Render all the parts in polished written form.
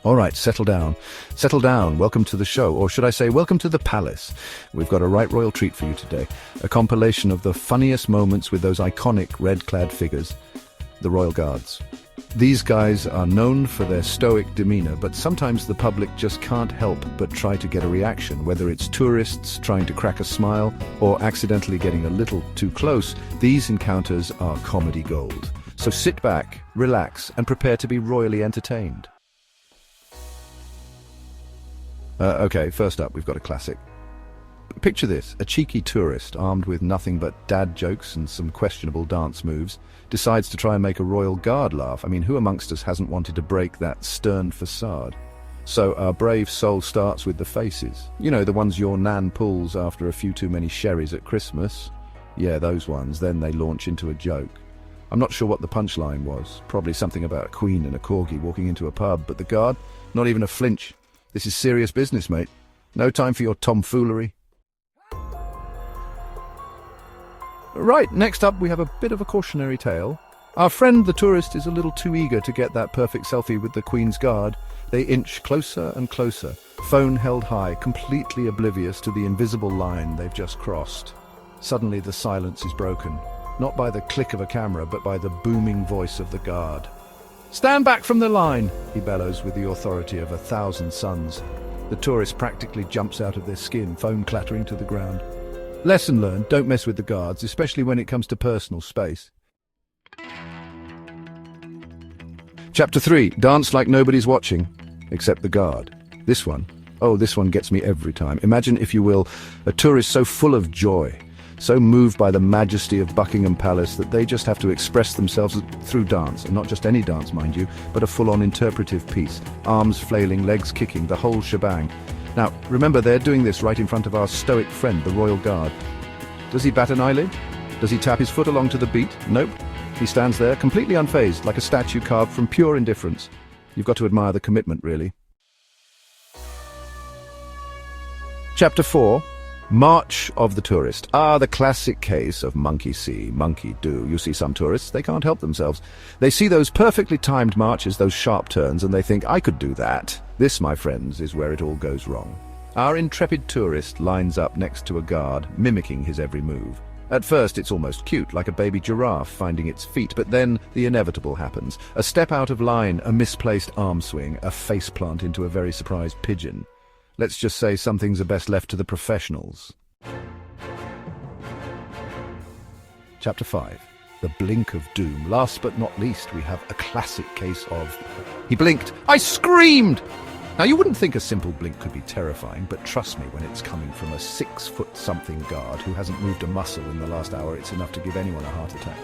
All right, settle down. Settle down. Welcome to the show, or should I say welcome to the palace. We've got a right royal treat for you today. A compilation of the funniest moments with those iconic red-clad figures, the Royal Guards. These guys are known for their stoic demeanor, but sometimes the public just can't help but try to get a reaction, whether it's tourists trying to crack a smile or accidentally getting a little too close. These encounters are comedy gold. So sit back, relax, and prepare to be royally entertained. Okay, first up, we've got a classic. Picture this, a cheeky tourist, armed with nothing but dad jokes and some questionable dance moves, decides to try and make a royal guard laugh. I mean, who amongst us hasn't wanted to break that stern facade? So our brave soul starts with the faces. You know, the ones your nan pulls after a few too many sherries at Christmas. Yeah, those ones. Then they launch into a joke. I'm not sure what the punchline was. Probably something about a queen and a corgi walking into a pub, but the guard, not even a flinch. This is serious business, mate. No time for your tomfoolery. Right, next up we have a bit of a cautionary tale. Our friend the tourist is a little too eager to get that perfect selfie with the Queen's Guard. They inch closer and closer, phone held high, completely oblivious to the invisible line they've just crossed. Suddenly the silence is broken, not by the click of a camera, but by the booming voice of the guard. "Stand back from the line," he bellows with the authority of 1,000 suns. The tourist practically jumps out of their skin, phone clattering to the ground. Lesson learned, don't mess with the guards, especially when it comes to personal space. Chapter 3, dance like nobody's watching, except the guard. This one gets me every time. Imagine, if you will, a tourist so full of joy, so moved by the majesty of Buckingham Palace that they just have to express themselves through dance, and not just any dance, mind you, but a full-on interpretive piece. Arms flailing, legs kicking, the whole shebang. Now, remember, they're doing this right in front of our stoic friend, the Royal Guard. Does he bat an eyelid? Does he tap his foot along to the beat? Nope. He stands there, completely unfazed, like a statue carved from pure indifference. You've got to admire the commitment, really. Chapter 4. March of the Tourist. The classic case of monkey see, monkey do. You see some tourists, they can't help themselves. They see those perfectly timed marches, those sharp turns, and they think, I could do that. This, my friends, is where it all goes wrong. Our intrepid tourist lines up next to a guard, mimicking his every move. At first, it's almost cute, like a baby giraffe finding its feet, but then the inevitable happens. A step out of line, a misplaced arm swing, a face plant into a very surprised pigeon. Let's just say some things are best left to the professionals. Chapter 5. The blink of doom. Last but not least, we have a classic case of... He blinked. I screamed! Now, you wouldn't think a simple blink could be terrifying, but trust me, when it's coming from a 6-foot-something guard who hasn't moved a muscle in the last hour, it's enough to give anyone a heart attack.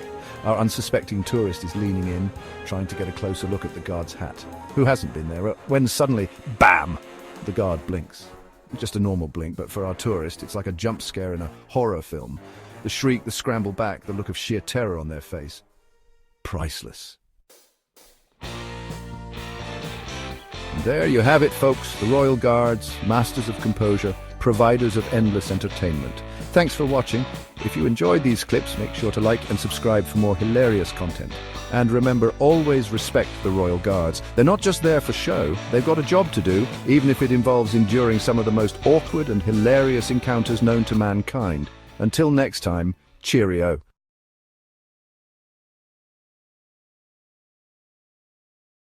Our unsuspecting tourist is leaning in, trying to get a closer look at the guard's hat. Who hasn't been there? When suddenly, bam! The guard blinks. Just a normal blink, but for our tourist, it's like a jump scare in a horror film. The shriek, the scramble back, the look of sheer terror on their face. Priceless. And there you have it, folks. The Royal Guards, masters of composure, providers of endless entertainment. Thanks for watching. If you enjoyed these clips, make sure to like and subscribe for more hilarious content. And remember, always respect the Royal Guards. They're not just there for show, they've got a job to do, even if it involves enduring some of the most awkward and hilarious encounters known to mankind. Until next time, cheerio.